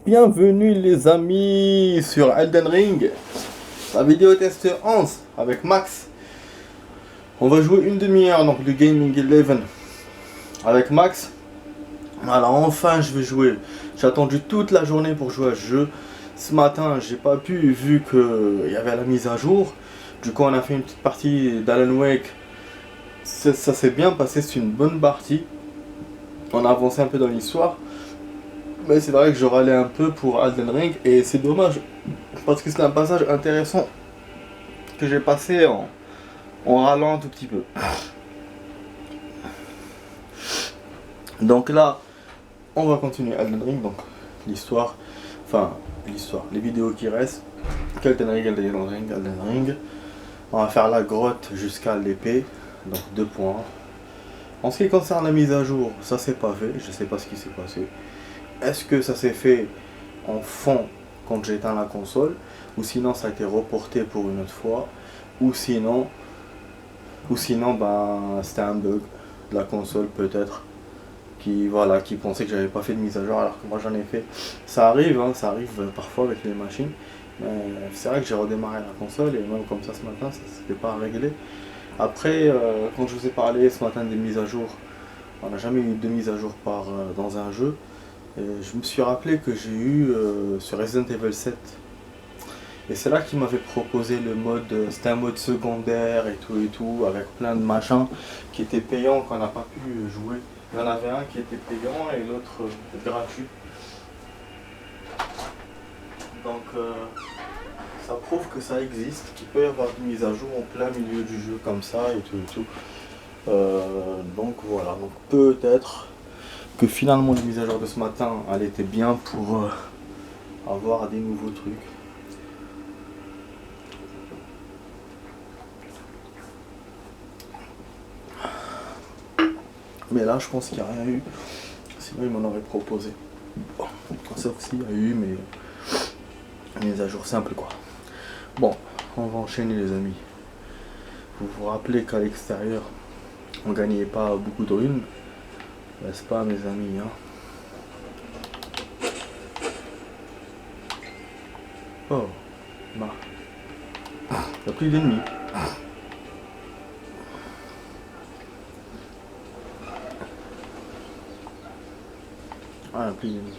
Bienvenue les amis sur Elden Ring, la vidéo test 11 avec Max. On va jouer une demi-heure donc du Gaming 11 avec Max. Alors enfin je vais jouer. J'ai attendu toute la journée pour jouer à ce jeu. Ce matin j'ai pas pu vu qu'il y avait la mise à jour. Du coup on a fait une petite partie d'Alan Wake. Ça s'est bien passé, c'est une bonne partie. On a avancé un peu dans l'histoire. Mais c'est vrai que je râlais un peu pour Elden Ring et c'est dommage parce que c'est un passage intéressant que j'ai passé en râlant un tout petit peu. Donc là, on va continuer Elden Ring, donc l'histoire, les vidéos qui restent. Elden Ring, Elden Ring, Elden Ring. On va faire la grotte jusqu'à l'épée, donc 2 points. En ce qui concerne la mise à jour, ça s'est pas fait, je sais pas ce qui s'est passé. Est-ce que ça s'est fait en fond quand j'ai éteint la console, ou sinon ça a été reporté pour une autre fois, ou sinon ben c'était un bug de la console peut-être qui pensait que j'avais pas fait de mise à jour alors que moi j'en ai fait. Ça arrive, hein, ça arrive parfois avec les machines. Mais c'est vrai que j'ai redémarré la console et même comme ça ce matin ça s'était pas réglé. Après quand je vous ai parlé ce matin des mises à jour, on n'a jamais eu de mise à jour dans un jeu. Et je me suis rappelé que j'ai eu sur Resident Evil 7. Et c'est là qu'il m'avait proposé le mode, c'était un mode secondaire et tout, avec plein de machins qui étaient payants qu'on n'a pas pu jouer. Il y en avait un qui était payant et l'autre gratuit. Donc ça prouve que ça existe, qu'il peut y avoir une mise à jour en plein milieu du jeu comme ça et tout. Donc voilà, donc peut-être que finalement la mise à jour de ce matin, elle était bien pour avoir des nouveaux trucs. Mais là je pense qu'il n'y a rien eu, sinon il m'en aurait proposé. Bon, sauf s'il y a eu, mais une mise à jour simple quoi. Bon, on va enchaîner les amis. Vous vous rappelez qu'à l'extérieur, on gagnait pas beaucoup de runes, n'est-ce pas mes amis hein? Oh, bah, il n'y a plus d'ennemis. Ah, il n'y a plus d'ennemis.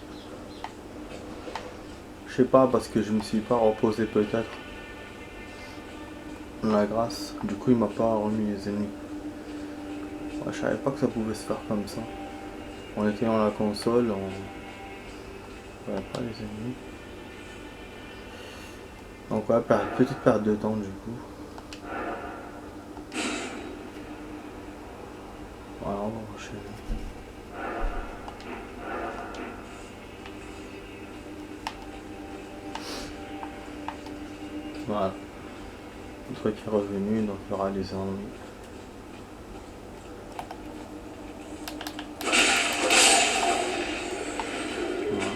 Je sais pas, parce que je me suis pas reposé peut-être. La grâce, du coup il m'a pas remis les ennemis. Ouais, je savais pas que ça pouvait se faire comme ça. En éteignant la console, on voyait pas les ennemis. Donc ouais, petite perte de temps du coup. Voilà, on va enchaîner. Voilà. Le truc est revenu, donc il y aura les ennemis. Voilà.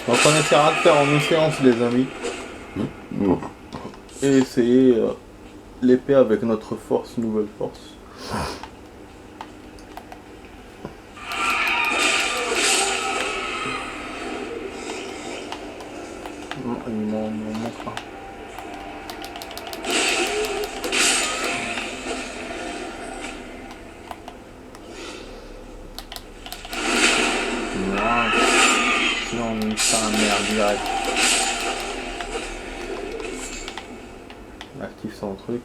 Donc on essaiera de faire en une séance les amis. Et essayer l'épée avec notre force, nouvelle force. Non, il m'en montre un. Voilà. Sinon on met ça à merde direct. On active son truc.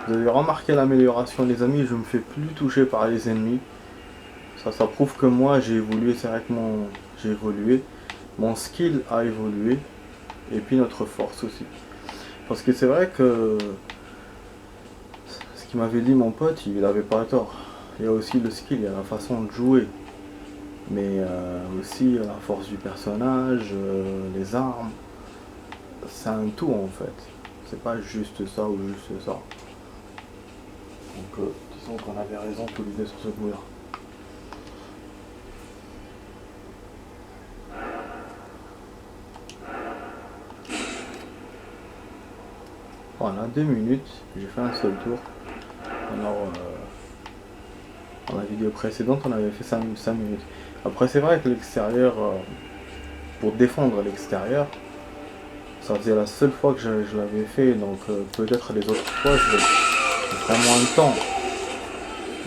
Vous avez remarqué l'amélioration les amis, je me fais plus toucher par les ennemis. Ça prouve que moi j'ai évolué, c'est vrai que j'ai évolué. Mon skill a évolué. Et puis notre force aussi. Parce que c'est vrai que ce qu'il m'avait dit mon pote, il avait pas tort. Il y a aussi le skill, il y a la façon de jouer. Mais aussi la force du personnage, les armes. C'est un tout en fait. C'est pas juste ça ou juste ça. Donc disons qu'on avait raison tous les deux sur ce coup là. On a 2 minutes, j'ai fait un seul tour. Alors, dans la vidéo précédente, on avait fait 5 minutes. Après, c'est vrai que l'extérieur, pour défendre l'extérieur, ça faisait la seule fois que je l'avais fait, donc peut-être les autres fois, je ferai moins de temps.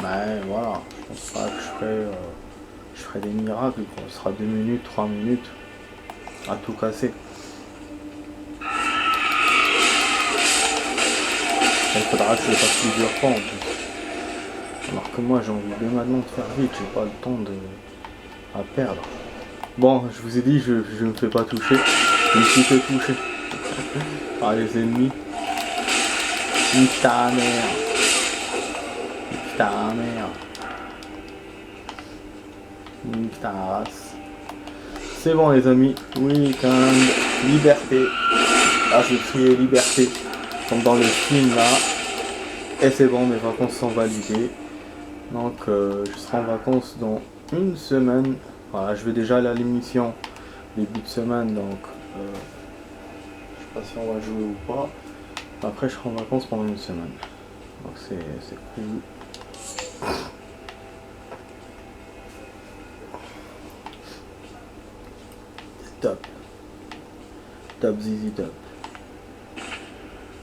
Mais voilà, je pense pas que je ferai des miracles, quoi. Ce sera 2 minutes, 3 minutes, à tout casser. Il faudra que je le fasse plusieurs fois en plus. Alors que moi j'ai envie de maintenant de faire vite, j'ai pas le temps à perdre. Bon, je vous ai dit, je me fais pas toucher. Je me suis fait toucher par les ennemis. Nique ta mère. Nique ta mère. Nique ta race. C'est bon les amis. Week-end. Liberté. Là j'ai crié liberté. Comme dans le film là. Et c'est bon, mes vacances sont validées. Donc je serai en vacances dans une semaine. Voilà, je vais déjà aller à l'émission début de semaine, donc je sais pas si on va jouer ou pas. Après je serai en vacances pendant une semaine. Donc c'est cool. Top. Top zizi top.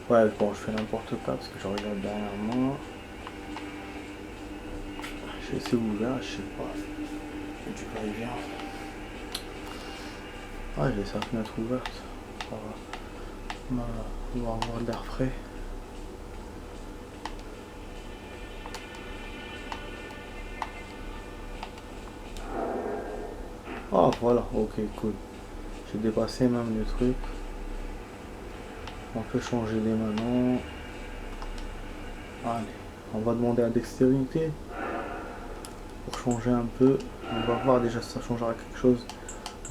Ouais, bon, je fais n'importe quoi parce que je regarde derrière moi. Je sais où ouvert, je sais pas. Du va-et-vient. Ah, j'ai sa fenêtre ouverte. Ça va. On va avoir de l'air frais. Ah, voilà, ok, cool. J'ai dépassé même le truc. On peut changer les maintenant. Allez, on va demander à dextérité pour changer un peu. On va voir déjà si ça changera quelque chose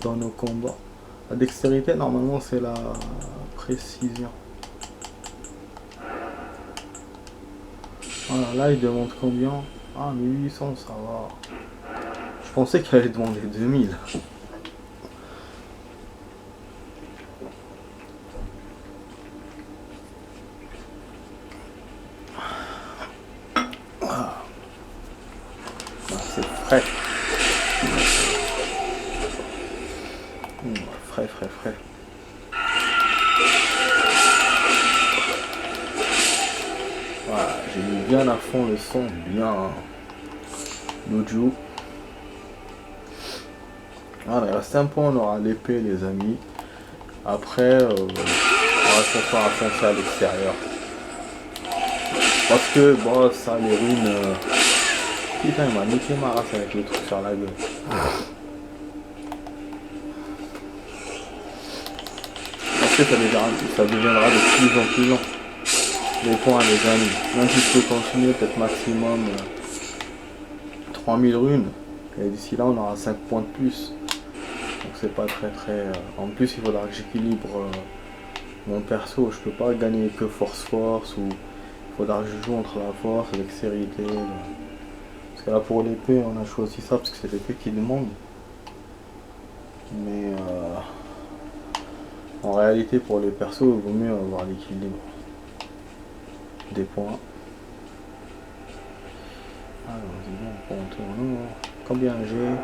dans nos combats. La dextérité, normalement, c'est la précision. Voilà, là, il demande combien? Ah, 1800, ça va. Je pensais qu'il allait demander 2000. C'est frais. Frais. Voilà, j'ai mis bien à fond le son, bien. Loju. Voilà, il reste un point, on aura l'épée les amis. Après, on va se faire à l'extérieur. Parce que, bon, ça, les runes... Putain, il m'a niqué ma race avec le truc sur la gueule. Parce que ça deviendra de plus en plus long. Les points, les amis. Même si je peux continuer, peut-être maximum 3000 runes. Et d'ici là, on aura 5 points de plus. Donc c'est pas très... En plus, il faudra que j'équilibre mon perso. Je peux pas gagner que force ou... Il faudra que je joue entre la force et l'extérité. Parce que là pour l'épée on a choisi ça parce que c'est l'épée qui demande. Mais en réalité pour les persos il vaut mieux avoir l'équilibre des points. Alors dis donc on tourne. Combien j'ai?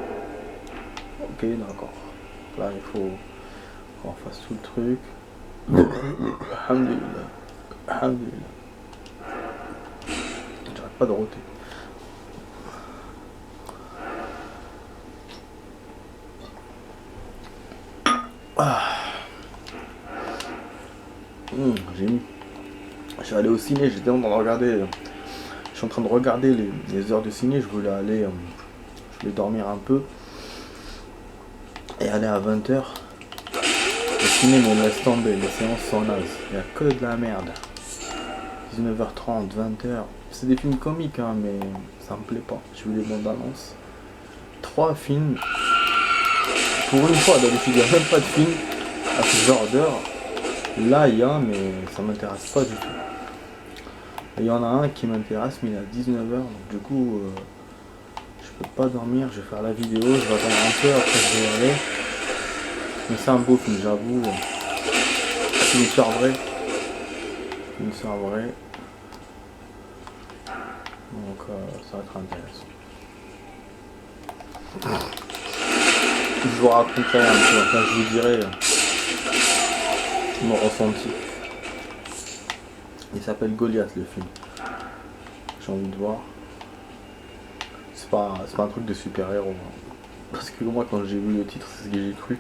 Ok d'accord. Là il faut qu'on fasse tout le truc. Alhamdulillah. Alhamdulillah. J'arrête pas de roter. J'ai mis. Je suis allé au ciné, j'étais en train de regarder. Je suis en train de regarder les heures de ciné, je voulais aller. Je voulais dormir un peu. Et aller à 20h. Le ciné me laisse tomber, les séances sont nazes. Il n'y a que de la merde. 19h30, 20h. C'est des films comiques hein, mais ça me plaît pas. J'ai vu les bandes annonces. 3 films. Pour une fois, d'habitude il n'y a même pas de film à ce genre d'heure. Là il y a, mais ça m'intéresse pas du tout. Il y en a un qui m'intéresse, mais il est à 19h, donc du coup, je peux pas dormir, je vais faire la vidéo, je vais attendre un peu, après je vais y aller. Mais c'est un beau film, j'avoue. C'est une histoire vraie. une histoire vraie. Donc ça va être intéressant. Je vous raconterai un peu, enfin je vous dirai mon ressenti. Il s'appelle Goliath le film. J'ai envie de voir. C'est pas un truc de super-héros. Hein. Parce que moi quand j'ai vu le titre, c'est ce que j'ai cru.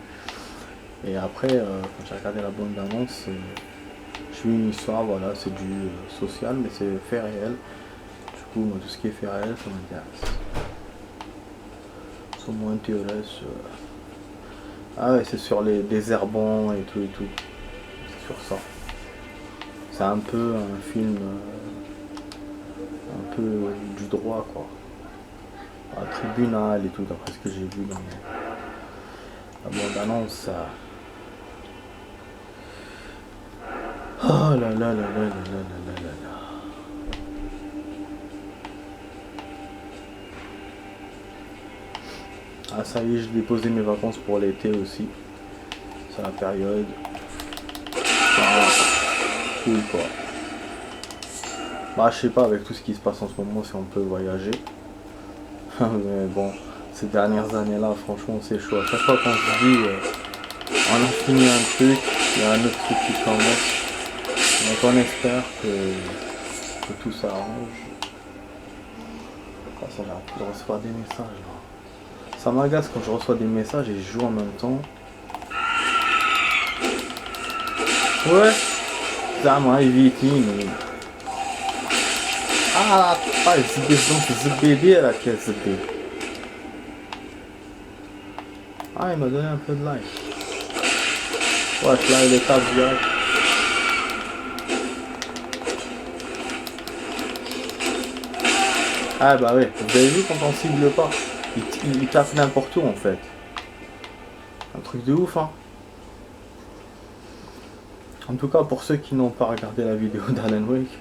Et après, quand j'ai regardé la bande d'annonce, j'ai vu une histoire, voilà, c'est du social, mais c'est fait réel. Du coup, moi, tout ce qui est fait réel, ça m'intéresse. Ça m'intéresse. Ah ouais, c'est sur les désherbants et tout et tout. C'est sur ça. C'est un peu un film, un peu du droit, quoi. Un tribunal et tout, d'après ce que j'ai vu dans la bande annonce, ça. Oh là là là là là là là là là. Ah ça y est, j'ai déposé mes vacances pour l'été aussi. C'est la période. Ah, cool quoi. Bah je sais pas avec tout ce qui se passe en ce moment si on peut voyager. Mais bon, ces dernières années là franchement c'est chaud. À chaque fois quand je dis on a fini un truc, il y a un autre truc qui commence. Donc on espère que tout s'arrange. Ça j'arrête de recevoir des messages là. Ça m'agace quand je reçois des messages et je joue en même temps. Ouais, ça m'a évité. Ah, pas ce bébé là, quel bébé. Ah, il m'a donné un peu de like. Ouais, là il est tape direct. Ah bah ouais, vous avez vu quand on cible pas, il tape n'importe où en fait. Un truc de ouf hein. En tout cas pour ceux qui n'ont pas regardé la vidéo d'Alan Wake,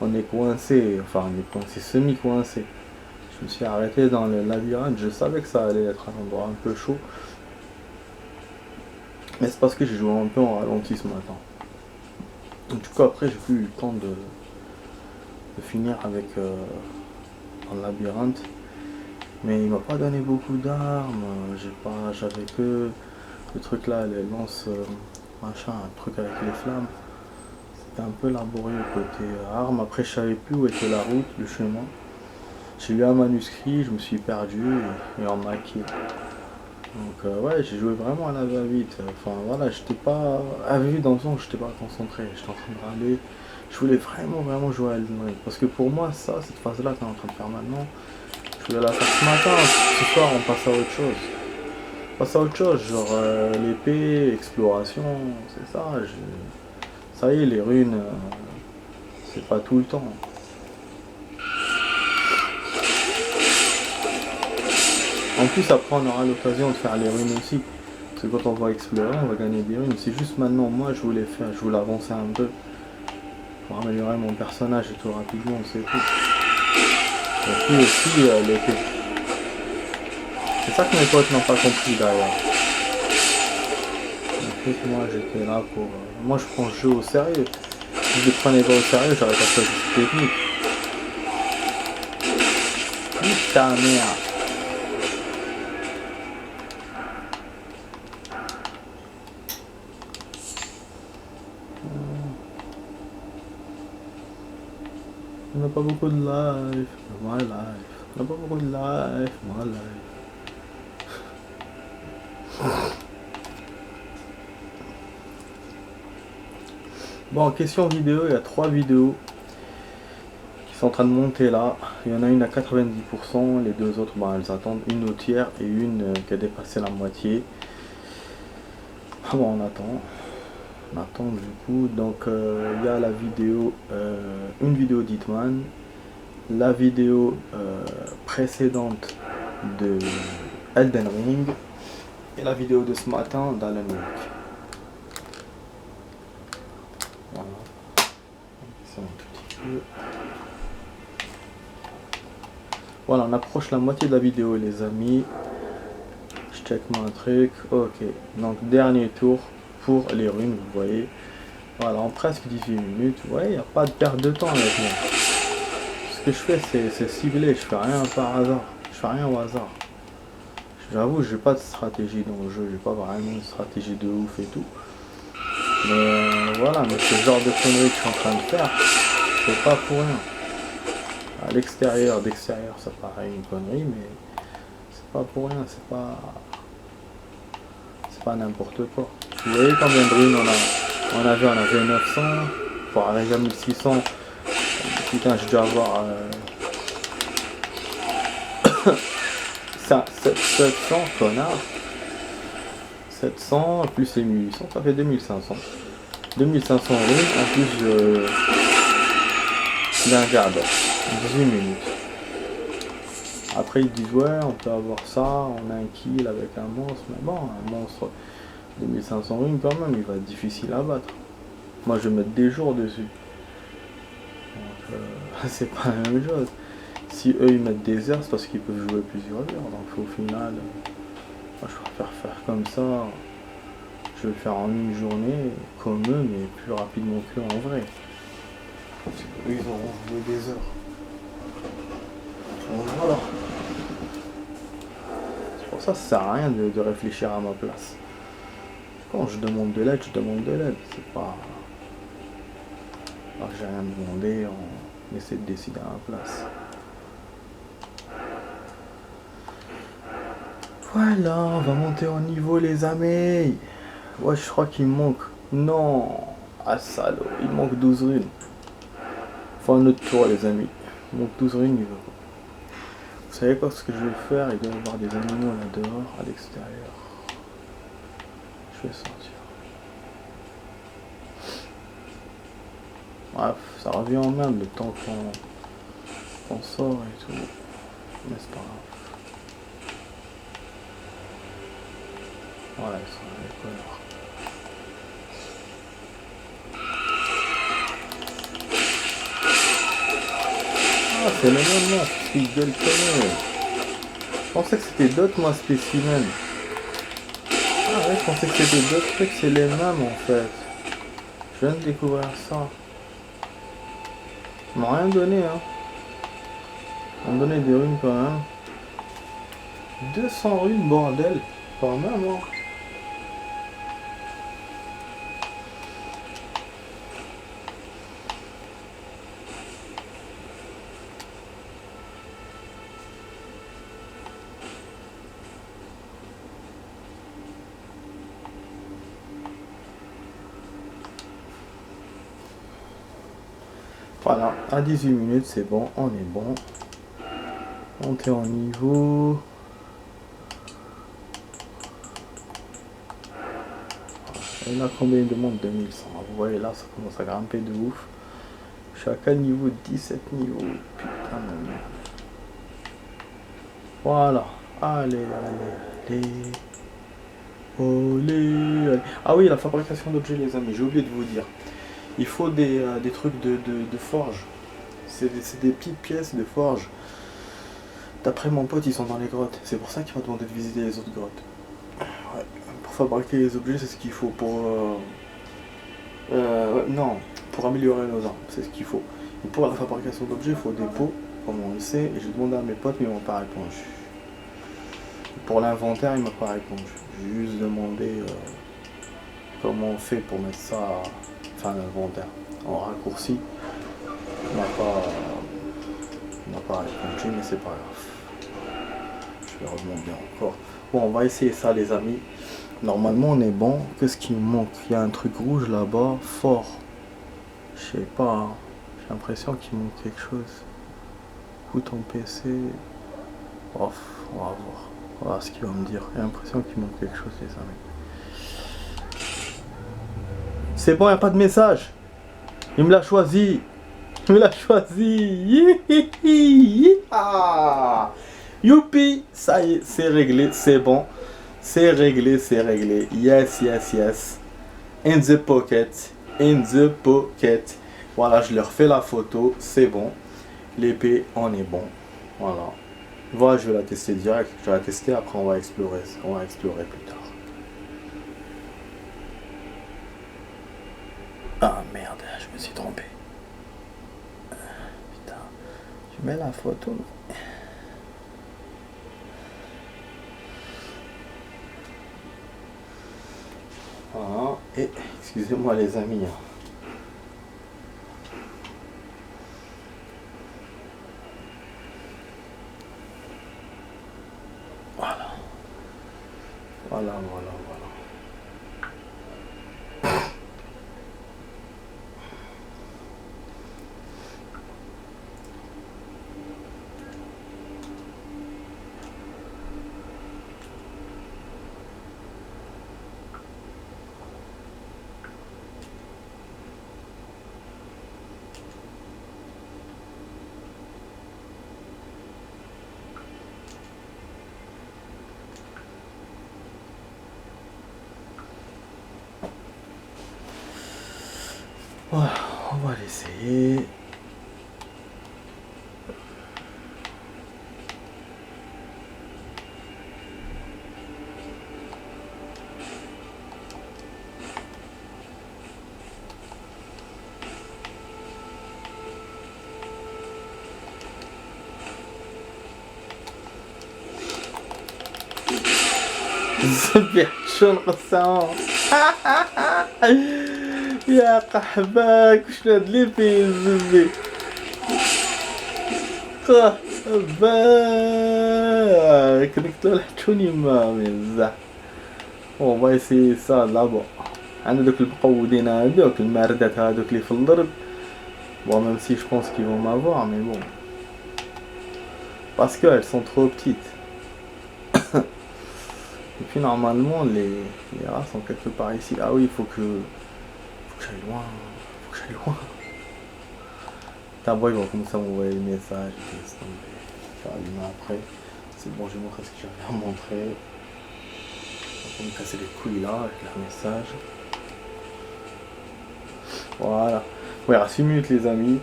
on est coincé, enfin on est coincé, semi-coincé. Je me suis arrêté dans le labyrinthe, je savais que ça allait être un endroit un peu chaud. Mais c'est parce que j'ai joué un peu en ralenti ce matin. Donc, du coup après j'ai plus eu le temps de finir avec dans le labyrinthe. Mais il m'a pas donné beaucoup d'armes, j'avais que le truc là, les lances machin, un truc avec les flammes. C'était un peu laborieux côté armes. Après je savais plus où était la route, le chemin. J'ai eu un manuscrit, je me suis perdu et on m'a quitté. Donc ouais, j'ai joué vraiment à la va-vite. Enfin voilà, j'étais pas à vue dans le sens où j'étais pas concentré. J'étais en train de râler. Je voulais vraiment jouer à Elden Ring. Parce que pour moi, cette phase-là qu'on est en train de faire maintenant, je voulais la faire ce matin. Ce soir, on passe à autre chose. On passe à autre chose, genre l'épée, exploration, c'est ça. Ça y est, les runes, c'est pas tout le temps. En plus, après, on aura l'occasion de faire les runes aussi. Parce que quand on va explorer, on va gagner des runes. C'est juste maintenant, moi, je voulais avancer un peu. Pour améliorer mon personnage et tout rapidement, c'est tout. Et puis aussi, l'épée. C'est ça que mes potes n'ont pas compris d'ailleurs. En fait, moi, j'étais là pour... moi, je prends ce jeu au sérieux. Si je le prenais pas au sérieux, j'aurais pas fait cette technique. Putain, merde. On n'a pas beaucoup de life, my life. On n'a pas beaucoup de life, my life. Bon, en question vidéo, il y a 3 vidéos qui sont en train de monter là. Il y en a une à 90%, les deux autres, bah, elles attendent une au tiers et une qui a dépassé la moitié. Ah bon, on attend. On attend du coup. Donc, il y a la vidéo, une vidéo d'Hitman, la vidéo précédente de Elden Ring et la vidéo de ce matin d'Alan Wake. Voilà. C'est un tout petit peu. Voilà, on approche la moitié de la vidéo les amis. Je check mon truc. Ok, donc dernier tour pour les runes, vous voyez. Voilà, en presque 18 minutes. Ouais, il n'y a pas de perte de temps avec moi. Ce que je fais, c'est ciblé. Je fais rien par hasard. Je fais rien au hasard. J'avoue, j'ai pas de stratégie dans le jeu. J'ai pas vraiment une stratégie de ouf et tout. Mais voilà, mais ce genre de conneries que je suis en train de faire, c'est pas pour rien. À l'extérieur, d'extérieur, ça paraît une connerie, mais c'est pas pour rien. C'est pas n'importe quoi. Vous voyez combien de runes on avait 900. Pour arriver à 1600. Putain, je dois avoir 700, connard. 700 plus les 1800, ça fait 2500. 2500 runes, en plus d'un quart d'heure. 18 minutes. Après ils disent ouais, on peut avoir ça, on a un kill avec un monstre, mais bon, un monstre 2500 runes quand même, il va être difficile à battre. Moi je vais mettre des jours dessus. Donc c'est pas la même chose. Si eux ils mettent des heures, c'est parce qu'ils peuvent jouer plusieurs heures. Donc au final, moi je préfère faire comme ça. Je vais le faire en une journée, comme eux, mais plus rapidement qu'eux en vrai. Parce qu'eux ils auront joué des heures. Donc voilà. C'est pour ça que ça sert à rien de réfléchir à ma place. Quand je demande de l'aide, je demande de l'aide. C'est pas. Alors j'ai rien demandé, on essaie de décider à ma place. Voilà, on va monter en niveau les amis. Ouais, je crois qu'il me manque. Non. Ah salaud, il manque 12 runes. Faut un autre tour les amis. Il manque 12 runes, il va. Vous savez quoi ce que je vais faire? Il doit y avoir des animaux là dehors, à l'extérieur. Je vais sortir. Bref, ça revient en même le temps qu'on sort et tout. Mais c'est pas grave. Voilà, ils sont à l'école. Ah, c'est le même là, c'est gueule connu. Je pensais que c'était d'autres moi spécimen. Ah ouais, je pensais que c'était d'autres trucs, c'est les mêmes en fait. Je viens de découvrir ça. Ils m'ont rien donné hein. Ils m'ont donné des runes quand même. 200 runes bordel. Quand même hein. Voilà, à 18 minutes c'est bon, on est bon. Monter en niveau. Et là combien il demande 2100. Vous voyez là ça commence à grimper de ouf. Je suis à quel niveau? 17 niveaux. Putain de merde. Voilà. Allez, allez, allez. Olé, allez. Ah oui, la fabrication d'objets les amis, j'ai oublié de vous dire. Il faut des trucs de forge. C'est des petites pièces de forge. D'après mon pote, ils sont dans les grottes. C'est pour ça qu'il m'a demandé de visiter les autres grottes. Ouais. Pour fabriquer les objets, c'est ce qu'il faut. Non, pour améliorer nos armes, c'est ce qu'il faut. Et pour la fabrication d'objets, il faut des pots, comme on le sait. Et j'ai demandé à mes potes, mais ils m'ont pas répondu. Pour l'inventaire, il m'a pas répondu. J'ai juste demandé comment on fait pour mettre ça, enfin l'inventaire, en raccourci. Il m'a pas répondu, mais c'est pas grave. Je vais redemander encore. Bon, on va essayer ça les amis. Normalement on est bon. Qu'est-ce qui me manque? Il y a un truc rouge là-bas, fort. Je sais pas, hein. J'ai l'impression qu'il manque quelque chose. Écoute ton PC. Off, on va voir. On va voir ce qu'il va me dire. J'ai l'impression qu'il manque quelque chose les amis. C'est bon, il n'y a pas de message. Il me l'a choisi. Il me l'a choisi. Ah. Youpi. Ça y est, c'est réglé, c'est bon. C'est réglé, c'est réglé. Yes, yes, yes. In the pocket. In the pocket. Voilà, je leur fais la photo. C'est bon. L'épée, on est bon. Voilà. Voilà, je vais la tester direct. Je vais la tester, après on va explorer. On va explorer plus tard. Ah. merde, je me suis trompé. Putain, je mets la photo. Voilà, et excusez-moi les amis. Voilà. Voilà. Voilà, on va l'essayer. زبي شو القصة يا قحباك وش نادلي فيه الزبي قحباك نقتلو الحتوني ما مزح on va essayer ça là-bas. عندنا دوك المقودين هادوك الماردات هادوك اللي في الضرب. Bon, même si je pense qu'ils vont m'avoir, mais bon. Parce qu'elles sont trop petites. Et puis normalement les rats sont quelque part ici. Ah oui, il faut que j'aille loin. D'abord ils vont commencer à m'envoyer les messages. Je vais allumer après. C'est bon, je vais montrer ce que j'avais à montrer. On va me casser les couilles là avec leurs messages. Voilà. Ouais, à 6 minutes les amis.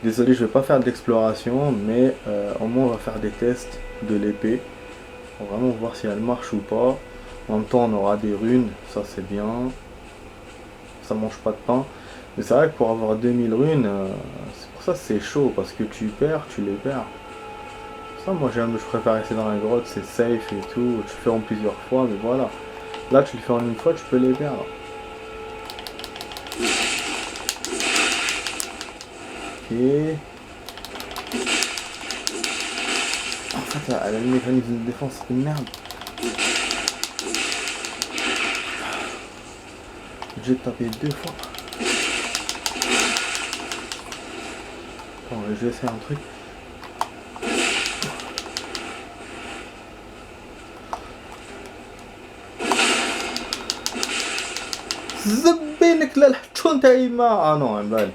Désolé, je vais pas faire d'exploration, mais au moins on va faire des tests de l'épée. On va vraiment voir si elle marche ou pas. En même temps on aura des runes, ça c'est bien. Ça mange pas de pain. Mais c'est vrai que pour avoir 2000 runes, c'est pour ça que c'est chaud, parce que tu perds, tu les perds. Ça moi je préfère rester dans la grotte, c'est safe et tout. Tu le fais en plusieurs fois, mais voilà. Là tu le fais en une fois, tu peux les perdre. Ok. En fait, elle a le mécanisme de défense, c'est une merde. J'ai tapé 2 fois. Bon, je vais essayer un truc. زبينك للحتون تايما. Ah non, un balle.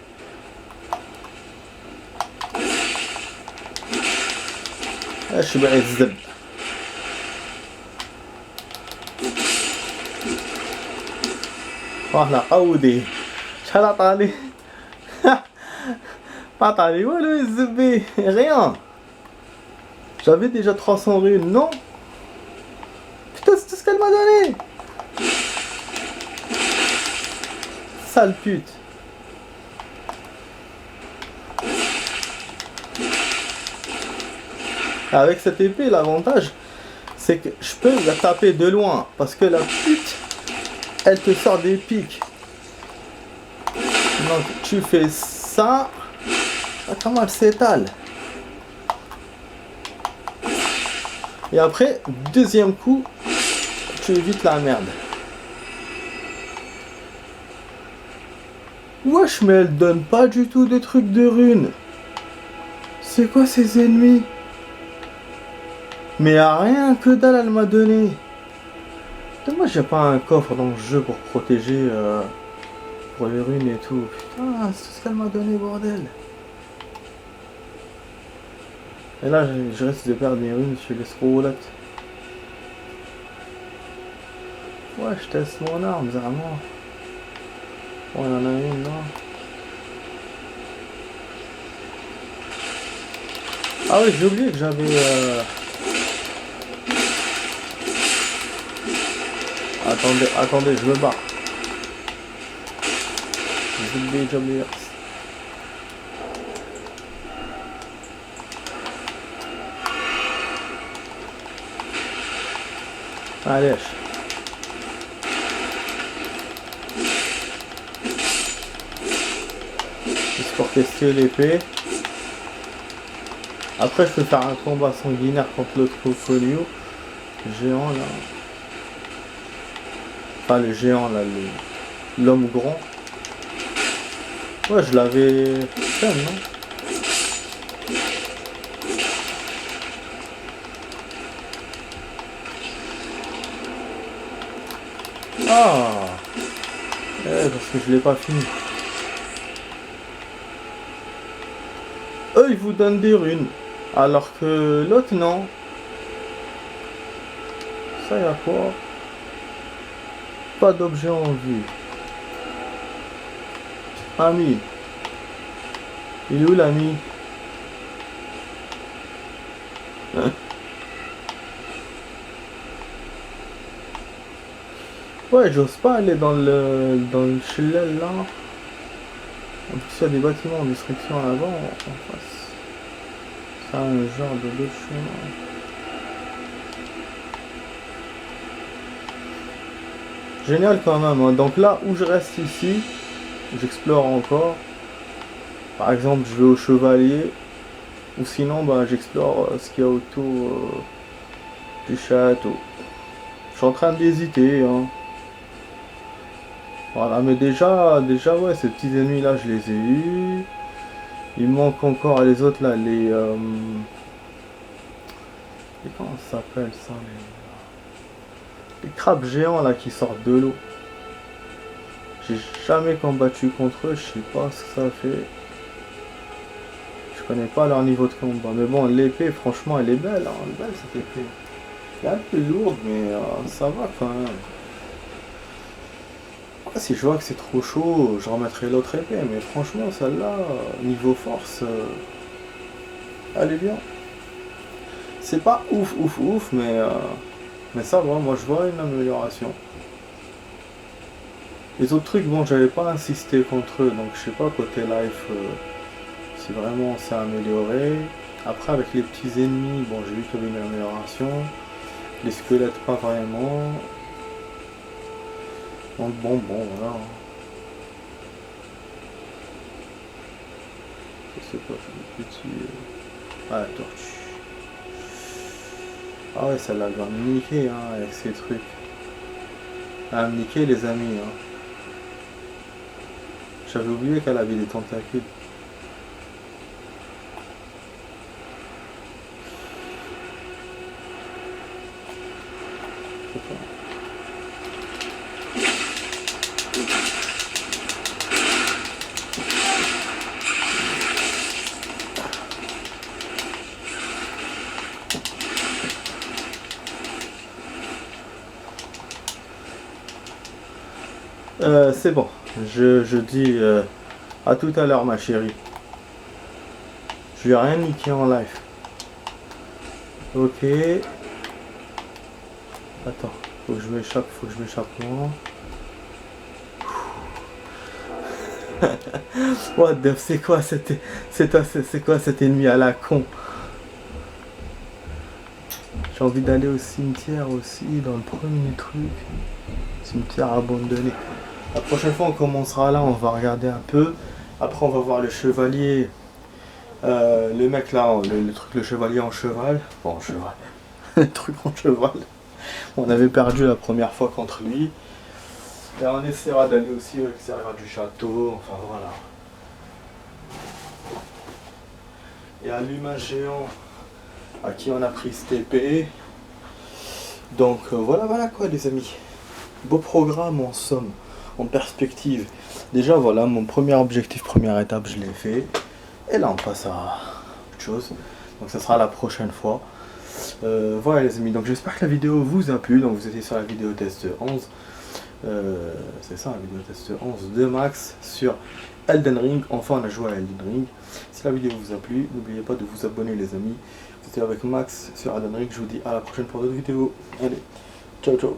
ايش بقى الزب. والله قودي شحال عطاني. ما عطاني والو الزبي. Rien. J'avais déjà 300 runes, non? Putain, c'est tout ce qu'elle m'a donné. Sale pute. Avec cette épée, l'avantage, c'est que je peux la taper de loin. Parce que la pute, elle te sort des pics. Donc tu fais ça. Comment elle s'étale. Et après, deuxième coup, tu évites la merde. Wesh, mais elle donne pas du tout de trucs de runes. C'est quoi ces ennemis? Mais y'a rien que dalle elle m'a donné. Moi j'ai pas un coffre dans le jeu pour protéger pour les runes et tout. Putain, c'est tout ce qu'elle m'a donné, bordel. Et là je risque de perdre mes runes sur les scrollettes. Ouais, je teste mon arme, vraiment. Bon, il y en a une là. Ah oui, j'ai oublié que j'avais... Attendez, je me barre. The Jammers. Allez. Juste pour tester l'épée. Après je peux faire un combat sanguinaire contre l'autre Coconio. Géant là. Enfin le géant là, l'homme grand. Ouais, je l'avais fait, non? Ah, parce que je l'ai pas fini. Eux ils vous donnent des runes, alors que l'autre non. Ça y a quoi? Pas d'objet en vue. Ami. Il est où l'ami? Hein? Ouais, j'ose pas aller dans le chelel là. En plus, il y a des bâtiments en destruction là-bas en face. C'est un genre de deux chemins. Génial quand même, hein. Donc là où je reste ici, j'explore encore. Par exemple, je vais au chevalier. Ou sinon, bah, j'explore ce qu'il y a autour du château. Je suis en train d'hésiter, hein. Voilà, mais déjà, ouais, ces petits ennemis là, je les ai eus. Il me manque encore les autres là, les comment ça s'appelle ça, les crabes géants là qui sortent de l'eau. J'ai jamais combattu contre eux, je sais pas ce que ça fait. Je connais pas leur niveau de combat, mais bon, l'épée, franchement, elle est belle, hein, elle est belle cette épée. Elle est un peu lourde, mais ça va quand même. Si je vois que c'est trop chaud, je remettrai l'autre épée, mais franchement, celle-là, niveau force, elle est bien. C'est pas ouf, mais ça va, moi je vois une amélioration. Les autres trucs, bon, j'avais pas insisté contre eux, donc je sais pas côté life si vraiment c'est amélioré. Après, avec les petits ennemis, bon, j'ai vu qu'il y avait une amélioration. Les squelettes, pas vraiment. Donc bon, voilà. C'est quoi ce petit... Ah, la tortue. Ah ouais, celle-là doit me niquer, hein, avec ces trucs. Elle va me niquer, les amis, hein. J'avais oublié qu'elle avait des tentacules. C'est bon, je dis à tout à l'heure ma chérie. Je lui ai rien niqué en live. Ok. Attends, faut que je m'échappe moi. What the, c'est quoi cet ennemi à la con? J'ai envie d'aller au cimetière aussi, dans le premier truc. Cimetière abandonné. La prochaine fois on commencera là, on va regarder un peu. Après on va voir le chevalier. Le mec là, le chevalier en cheval. Bon, en cheval. Le truc en cheval. On avait perdu la première fois contre lui. Et on essaiera d'aller aussi à l'extérieur du château. Enfin voilà. Et à l'humain géant à qui on a pris cette épée. Donc voilà quoi les amis. Beau programme en somme, en perspective. Déjà voilà, mon premier objectif, première étape, je l'ai fait. Et là on passe à autre chose. Donc ça sera la prochaine fois. Voilà les amis, donc j'espère que la vidéo vous a plu. Donc vous étiez sur la vidéo test 11. C'est ça la vidéo test 11 de Max sur Elden Ring. Enfin on a joué à Elden Ring. Si la vidéo vous a plu, n'oubliez pas de vous abonner les amis. C'était avec Max sur Elden Ring. Je vous dis à la prochaine pour d'autres vidéos. Allez, ciao ciao.